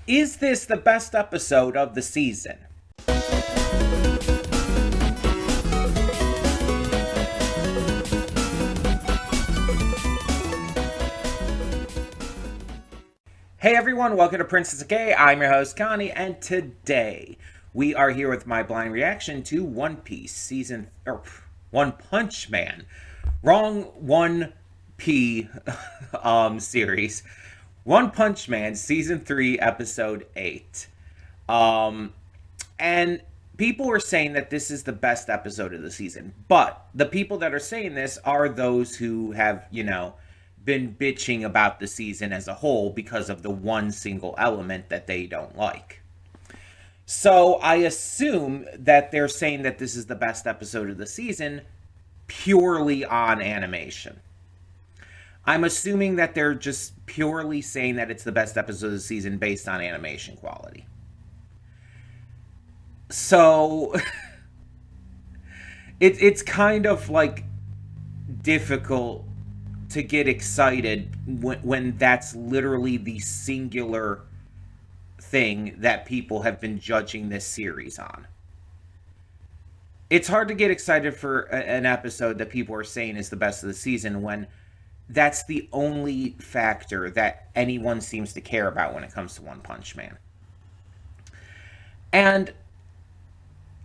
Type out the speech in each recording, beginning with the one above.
Is this the best episode of the season? Hey everyone, welcome to Princess Gay. I'm your host Connie, and today we are here with my blind reaction to One Piece One Punch Man. Wrong 1P series. One Punch Man season 3 episode 8. And people were saying that this is the best episode of the season, but the people that are saying this are those who have, been bitching about the season as a whole because of the one single element that they don't like. So I assume that they're saying that this is the best episode of the season purely on animation. I'm assuming that they're just purely saying that it's the best episode of the season based on animation quality. So it's kind of like difficult to get excited when that's literally the singular thing that people have been judging this series on. It's hard to get excited for an episode that people are saying is the best of the season when that's the only factor that anyone seems to care about when it comes to One Punch Man. And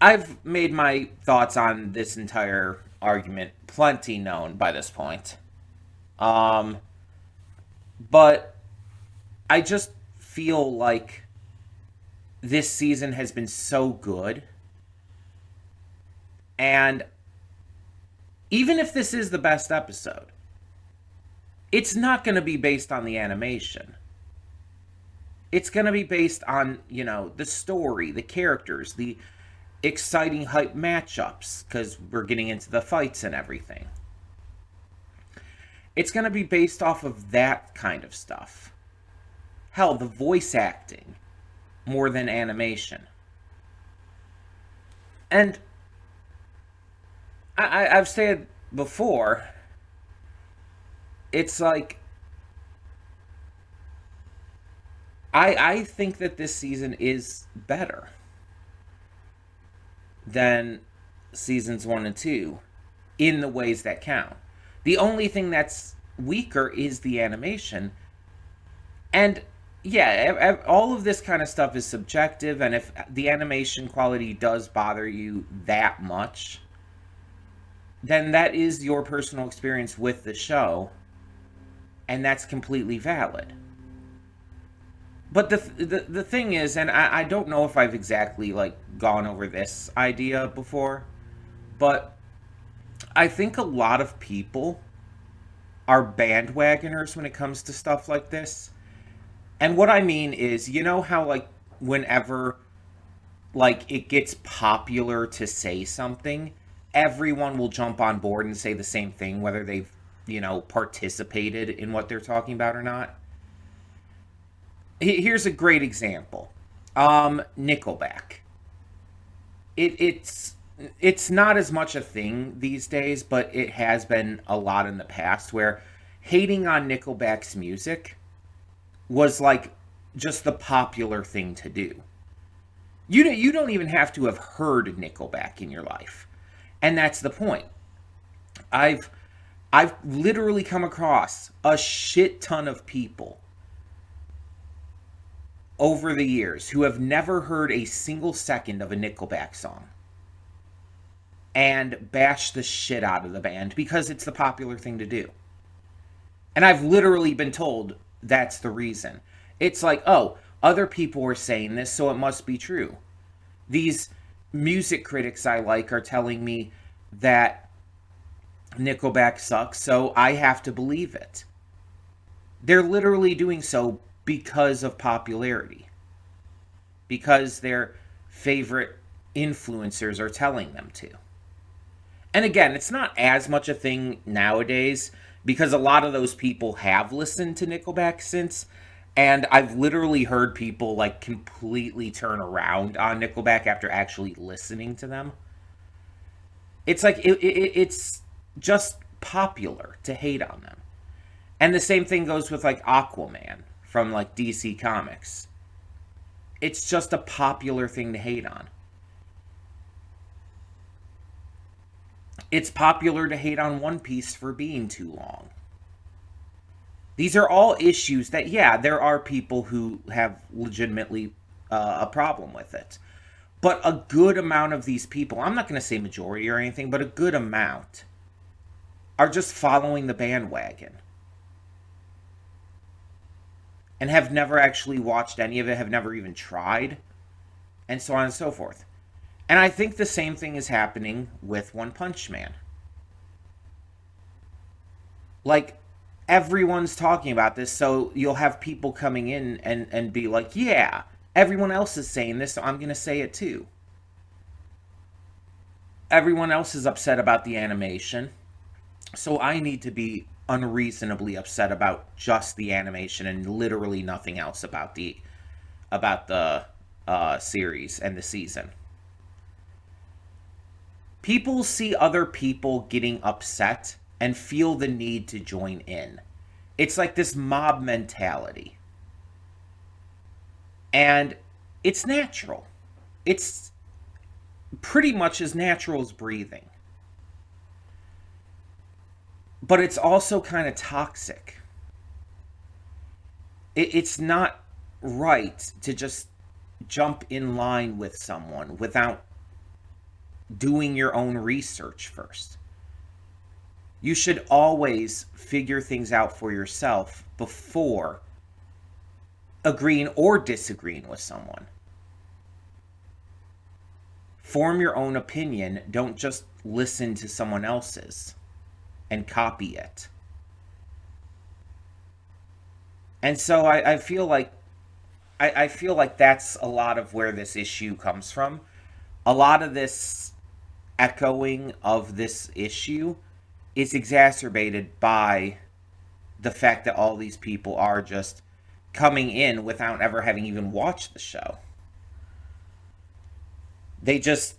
I've made my thoughts on this entire argument plenty known by this point. But I just feel like this season has been so good. And even if this is the best episode, it's not going to be based on the animation. It's going to be based on, the story, the characters, the exciting hype matchups, because we're getting into the fights and everything. It's going to be based off of that kind of stuff. Hell, the voice acting more than animation. And I've said before, it's like, I think that this season is better than seasons 1 and 2 in the ways that count. The only thing that's weaker is the animation. And yeah, all of this kind of stuff is subjective, and if the animation quality does bother you that much, then that is your personal experience with the show, and that's completely valid. But the thing is, and I don't know if I've exactly gone over this idea before, but I think a lot of people are bandwagoners when it comes to stuff like this. And what I mean is, how whenever it gets popular to say something, everyone will jump on board and say the same thing, whether they've, participated in what they're talking about or not. Here's a great example. Nickelback. It's not as much a thing these days, but it has been a lot in the past where hating on Nickelback's music was just the popular thing to do. You don't even have to have heard Nickelback in your life. And that's the point. I've literally come across a shit ton of people over the years who have never heard a single second of a Nickelback song and bash the shit out of the band because it's the popular thing to do. And I've literally been told that's the reason. It's like, oh, other people were saying this, so it must be true. These music critics I like are telling me that Nickelback sucks, so I have to believe it. They're literally doing so because of popularity. Because their favorite influencers are telling them to. And again, it's not as much a thing nowadays because a lot of those people have listened to Nickelback since, and I've literally heard people completely turn around on Nickelback after actually listening to them. It's it's just popular to hate on them. And the same thing goes with Aquaman from DC Comics. It's just a popular thing to hate on. It's popular to hate on One Piece for being too long. These are all issues that, yeah, there are people who have legitimately a problem with it. But a good amount of these people, I'm not going to say majority or anything, but a good amount are just following the bandwagon and have never actually watched any of it, have never even tried, and so on and so forth. And I think the same thing is happening with One Punch Man. Like, everyone's talking about this, so you'll have people coming in and be like, yeah, everyone else is saying this, so I'm going to say it too. Everyone else is upset about the animation, so I need to be unreasonably upset about just the animation and literally nothing else about the series and the season. People see other people getting upset and feel the need to join in. It's like this mob mentality. And it's natural. It's pretty much as natural as breathing. But it's also kind of toxic. It's not right to just jump in line with someone without doing your own research first. You should always figure things out for yourself before agreeing or disagreeing with someone. Form your own opinion. Don't just listen to someone else's and copy it. And so I feel like I feel like that's a lot of where this issue comes from. A lot of this echoing of this issue is exacerbated by the fact that all these people are just coming in without ever having even watched the show. They just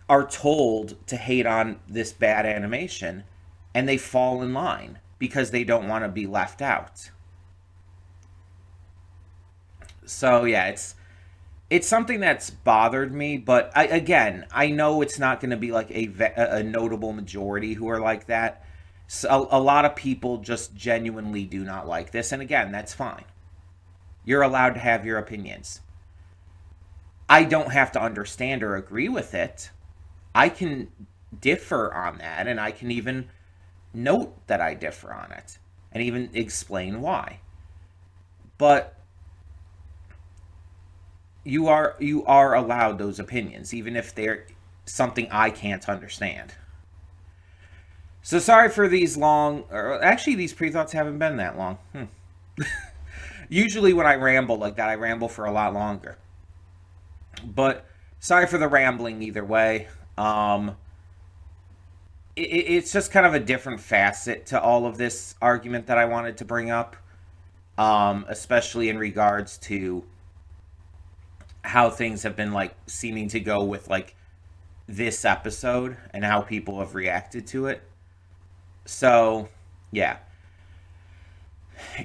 are told to hate on this bad animation, and they fall in line because they don't want to be left out. So yeah, it's something that's bothered me, but I know it's not going to be like a notable majority who are like that. So a lot of people just genuinely do not like this, and again, that's fine. You're allowed to have your opinions. I don't have to understand or agree with it. I can differ on that, and I can even note that I differ on it, and even explain why. But you are allowed those opinions, even if they're something I can't understand. So sorry for these long, or actually these pre-thoughts haven't been that long. Usually when I ramble like that, I ramble for a lot longer. But sorry for the rambling either way. It's just kind of a different facet to all of this argument that I wanted to bring up, especially in regards to how things have been like seeming to go with like this episode and how people have reacted to it. So, yeah.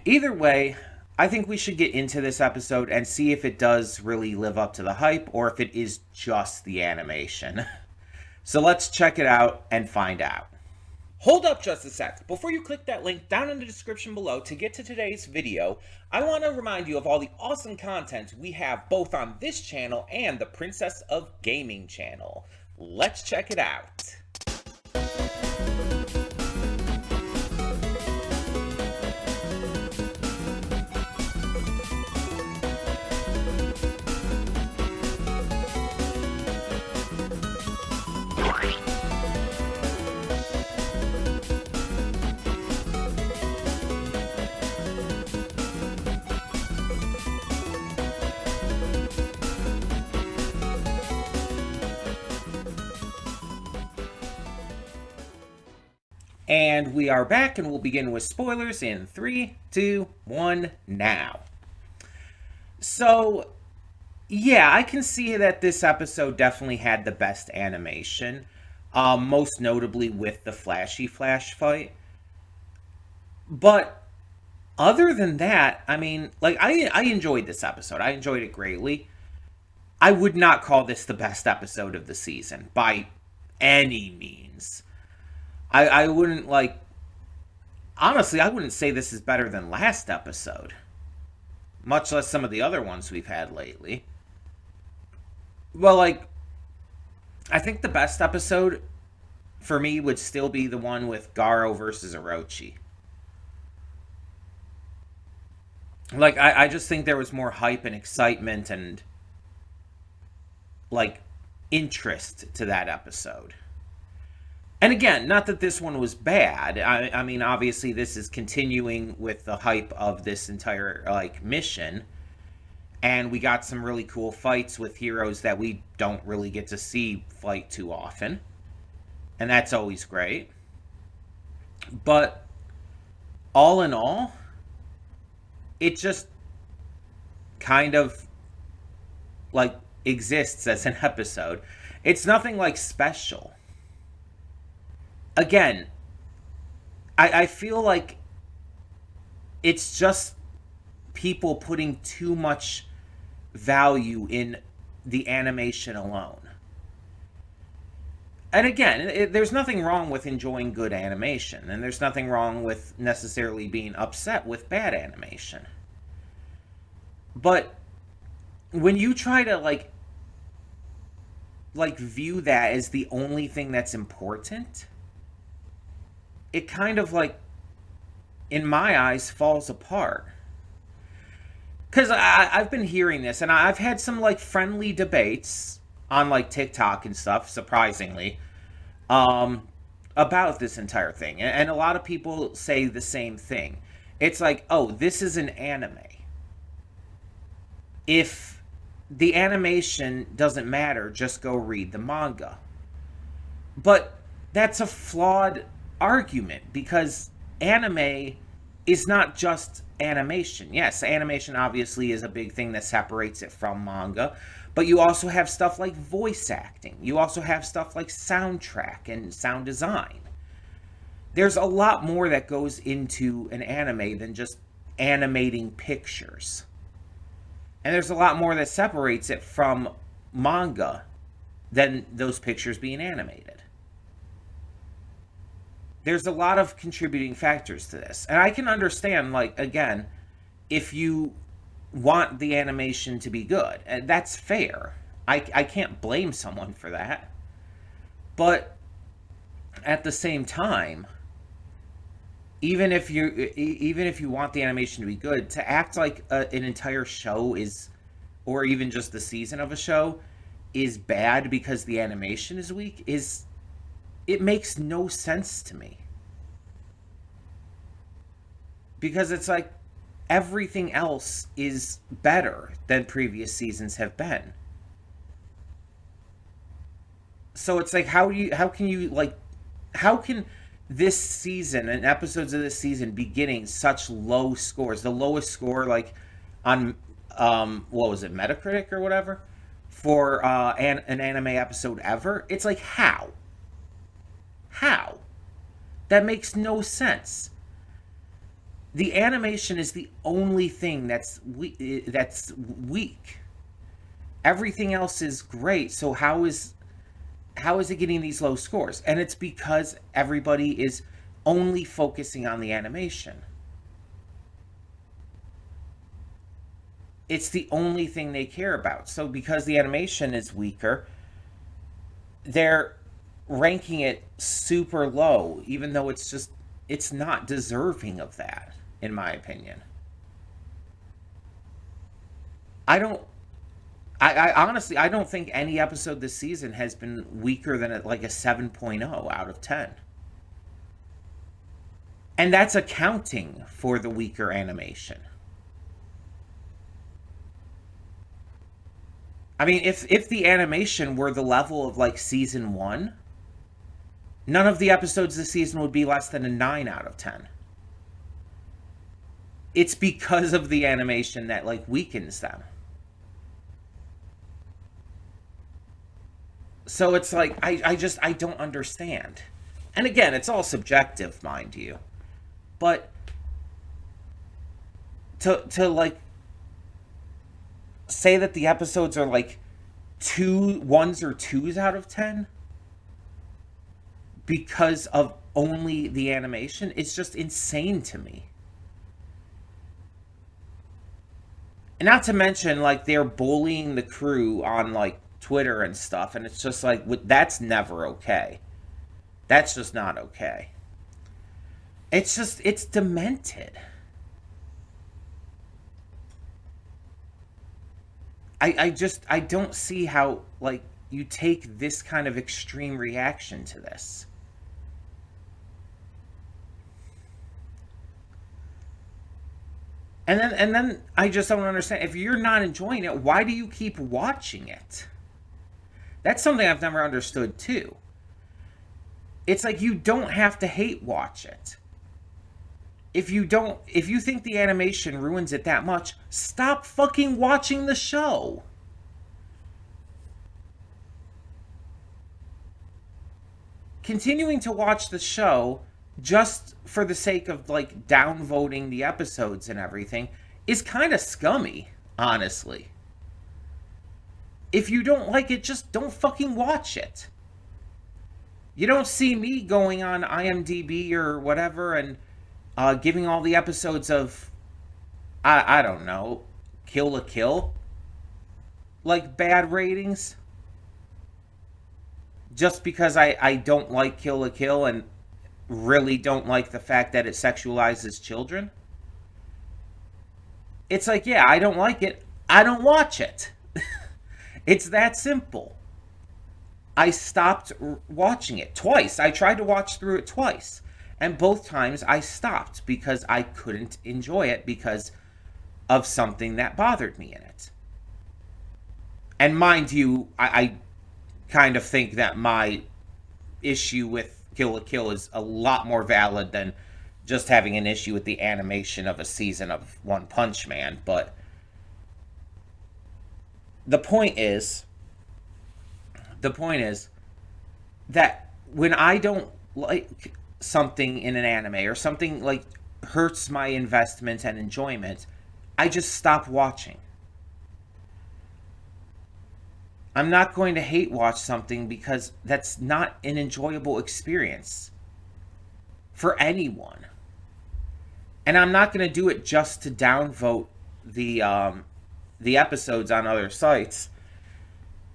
Either way, I think we should get into this episode and see if it does really live up to the hype or if it is just the animation. So let's check it out and find out. Hold up just a sec. Before you click that link down in the description below to get to today's video, I want to remind you of all the awesome content we have both on this channel and the Princess of Gaming channel. Let's check it out. And we are back, and we'll begin with spoilers in 3, 2, 1, now. So, yeah, I can see that this episode definitely had the best animation, most notably with the flashy Flash fight. But Other than that, I mean, like I enjoyed this episode. I enjoyed it greatly. I would not call this the best episode of the season by any means. I wouldn't like honestly, I wouldn't say this is better than last episode, much less some of the other ones we've had lately. Well, like I think the best episode for me would still be the one with Garo versus Orochi. Like I just think there was more hype and excitement and like interest to that episode. And again, not that this one was bad. I mean, obviously, this is continuing with the hype of this entire like mission, and we got some really cool fights with heroes that we don't really get to see fight too often, and that's always great. But all in all, it just kind of like exists as an episode. It's nothing like special. Again, I feel like it's just people putting too much value in the animation alone. And again, there's nothing wrong with enjoying good animation, and there's nothing wrong with necessarily being upset with bad animation. But when you try to like view that as the only thing that's important, it kind of like in my eyes falls apart. Because I've been hearing this, and I've had some like friendly debates on like TikTok and stuff, surprisingly, um, about this entire thing. And a lot of people say the same thing. It's like, oh, this is an anime. If the animation doesn't matter, just go read the manga. But that's a flawed argument because anime is not just animation. Yes, animation obviously is a big thing that separates it from manga, but you also have stuff like voice acting. You also have stuff like soundtrack and sound design. There's a lot more that goes into an anime than just animating pictures. And there's a lot more that separates it from manga than those pictures being animated. There's a lot of contributing factors to this. And I can understand, like, again, if you want the animation to be good, and that's fair. I can't blame someone for that. But at the same time, even if you want the animation to be good, to act like an entire show is, or even just the season of a show, is bad because the animation is weak, is it makes no sense to me. Because it's like everything else is better than previous seasons have been. So it's like how can this season and episodes of this season be getting such low scores? The lowest score like on what was it, Metacritic or whatever, for an anime episode ever. It's like how that makes no sense. The animation is the only thing that's weak. Everything else is great. So how is it getting these low scores? And it's because everybody is only focusing on the animation. It's the only thing they care about. So because the animation is weaker, they're ranking it super low, even though it's not deserving of that, in my opinion. I don't I honestly I don't think any episode this season has been weaker than like a 7.0 out of 10. And that's accounting for the weaker animation. I mean, if the animation were the level of like season 1, none of the episodes this season would be less than a 9 out of 10. It's because of the animation that like weakens them. So it's like I don't understand. And again, it's all subjective, mind you. But to like say that the episodes are like two ones or twos out of 10 because of only the animation, it's just insane to me. And not to mention, like, they're bullying the crew on, like, Twitter and stuff, and it's just like, that's never okay. That's just not okay. It's just, it's demented. I don't see how, like, you take this kind of extreme reaction to this. And then I just don't understand. If you're not enjoying it, why do you keep watching it? That's something I've never understood too. It's like you don't have to hate watch it. If you think the animation ruins it that much, stop fucking watching the show. Continuing to watch the show just for the sake of like downvoting the episodes and everything is kind of scummy, honestly. If you don't like it, just don't fucking watch it. You don't see me going on IMDb or whatever and giving all the episodes of, I don't know, Kill la Kill, like bad ratings. Just because I don't like Kill la Kill and really don't like the fact that it sexualizes children. It's like, yeah, I don't like it. I don't watch it. It's that simple. I stopped watching it twice. I tried to watch through it twice. And both times I stopped because I couldn't enjoy it because of something that bothered me in it. And mind you, I kind of think that my issue with Kill la Kill is a lot more valid than just having an issue with the animation of a season of One Punch Man. But the point is, the point is that when I don't like something in an anime or something like hurts my investment and enjoyment, I just stop watching. I'm not going to hate watch something because that's not an enjoyable experience for anyone. And I'm not going to do it just to downvote the episodes on other sites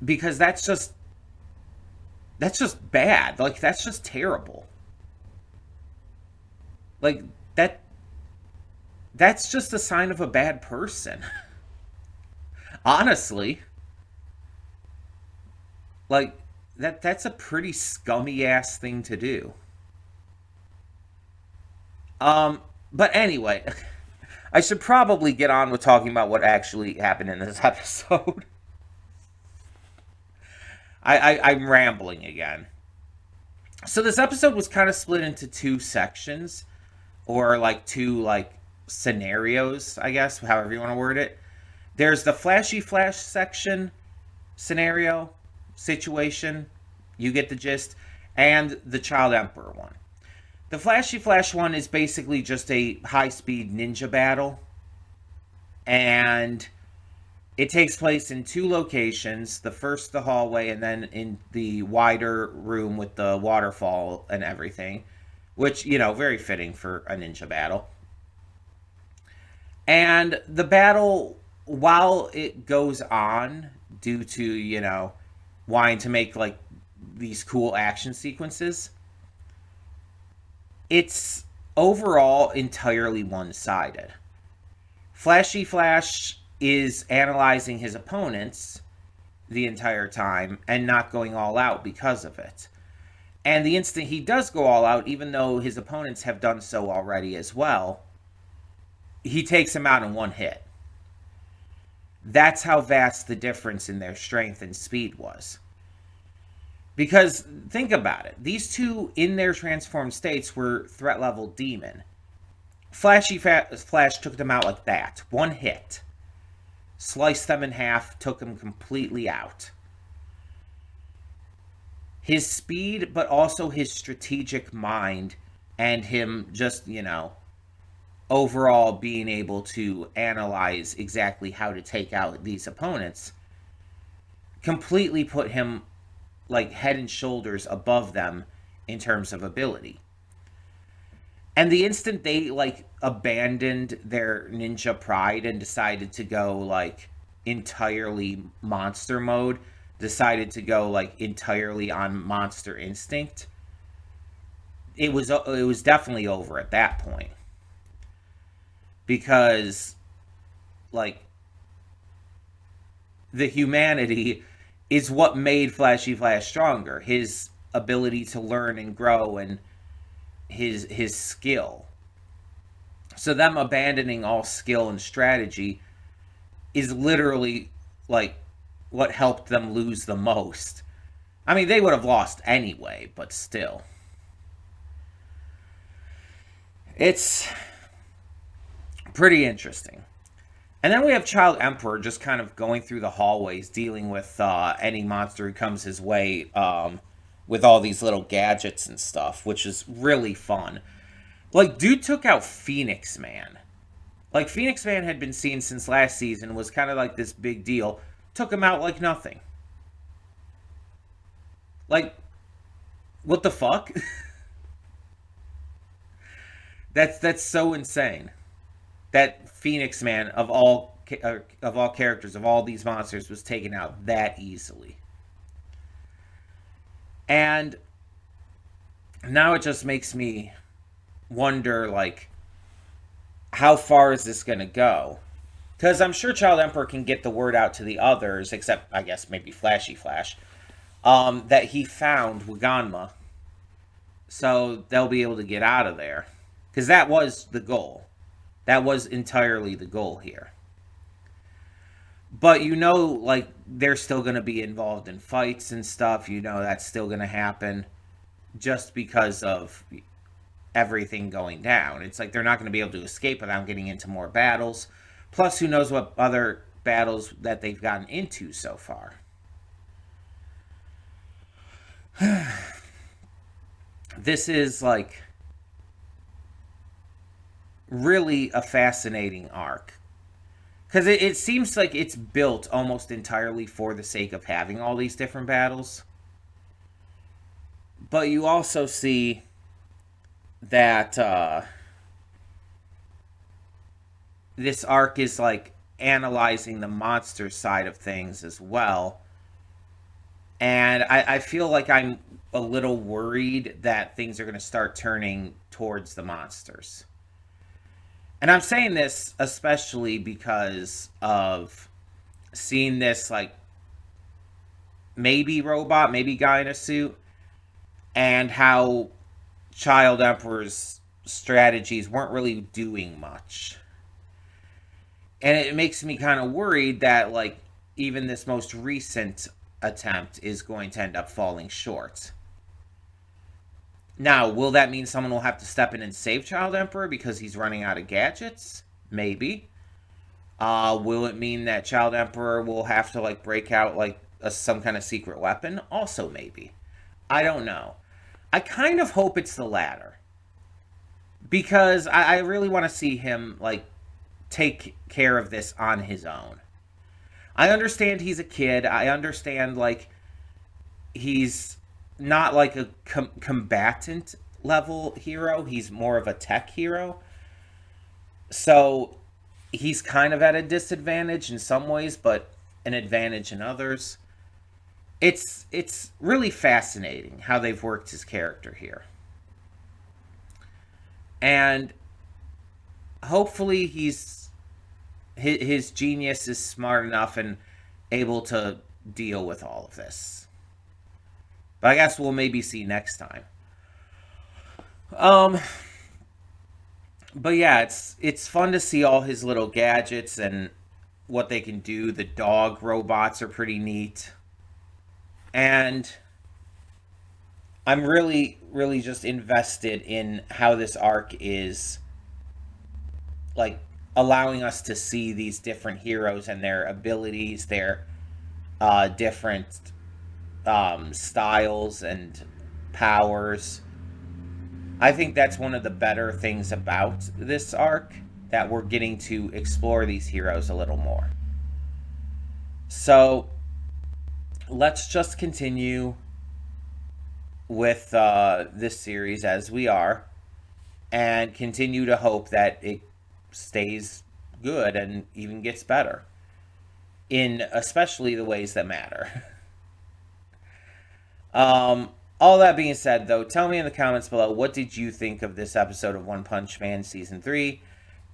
because that's just bad. Like that's just terrible. Like that's just a sign of a bad person. Honestly, like that's a pretty scummy ass thing to do. But anyway, I should probably get on with talking about what actually happened in this episode. I'm rambling again. So this episode was kind of split into two sections, or like two like scenarios, I guess, however you want to word it. There's the flashy flash section scenario situation, you get the gist, and the child emperor one. The flashy flash one is basically just a high speed ninja battle, and it takes place in two locations. The first, the hallway, and then in the wider room with the waterfall and everything, which, you know, very fitting for a ninja battle. And the battle, while it goes on, due to, you know, wanting to make, like, these cool action sequences, it's overall entirely one-sided. Flashy Flash is analyzing his opponents the entire time and not going all out because of it. And the instant he does go all out, even though his opponents have done so already as well, he takes him out in one hit. That's how vast the difference in their strength and speed was. Because, think about it, these two in their transformed states were threat level demon. Flash took them out like that. One hit. Sliced them in half, took them completely out. His speed, but also his strategic mind, and him just, you know, overall being able to analyze exactly how to take out these opponents completely put him like head and shoulders above them in terms of ability. And the instant they like abandoned their ninja pride and decided to go like entirely monster mode, decided to go like entirely on monster instinct, it was definitely over at that point. Because like the humanity is what made Flashy Flash stronger. His ability to learn and grow and his skill. So them abandoning all skill and strategy is literally like what helped them lose the most. I mean, they would have lost anyway, but still. It's pretty interesting. And then we have Child Emperor just kind of going through the hallways, dealing with any monster who comes his way with all these little gadgets and stuff, which is really fun. Like, dude took out Phoenix Man. Like, Phoenix Man had been seen since last season, was kind of like this big deal. Took him out like nothing. Like, what the fuck? That's so insane. That Phoenix Man of all characters of all these monsters was taken out that easily. And now it just makes me wonder like how far is this going to go? Because I'm sure Child Emperor can get the word out to the others, except I guess maybe Flashy Flash, that he found Waganma. So they'll be able to get out of there. Because that was the goal. That was entirely the goal here. But you know, like, they're still going to be involved in fights and stuff. You know that's still going to happen just because of everything going down. It's like they're not going to be able to escape without getting into more battles. Plus, who knows what other battles that they've gotten into so far. This is, like, really a fascinating arc. Because it seems like it's built almost entirely for the sake of having all these different battles. But you also see that this arc is like analyzing the monster side of things as well. And I feel like I'm a little worried that things are going to start turning towards the monsters. And I'm saying this especially because of seeing this, like, maybe robot, maybe guy in a suit, and how Child Emperor's strategies weren't really doing much. And it makes me kind of worried that, like, even this most recent attempt is going to end up falling short. Now, will that mean someone will have to step in and save Child Emperor because he's running out of gadgets? Maybe. Will it mean that Child Emperor will have to, like, break out, like, some kind of secret weapon? Also, maybe. I don't know. I kind of hope it's the latter. Because I really want to see him, like, take care of this on his own. I understand he's a kid. I understand, like, he's not like a combatant level hero. He's more of a tech hero. So he's kind of at a disadvantage in some ways, but an advantage in others. It's really fascinating how they've worked his character here. And hopefully his genius is smart enough and able to deal with all of this. But I guess we'll maybe see next time. But yeah, it's fun to see all his little gadgets and what they can do. The dog robots are pretty neat. And I'm really, really just invested in how this arc is, like, allowing us to see these different heroes and their abilities, their different styles and powers. I think that's one of the better things about this arc. that we're getting to explore these heroes a little more. So let's just continue with this series as we are, and continue to hope that it stays good and even gets better in especially the ways that matter. All that being said, though, tell me in the comments below, what did you think of this episode of One Punch Man Season 3?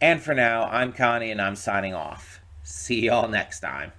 And for now, I'm Connie, and I'm signing off. See y'all next time.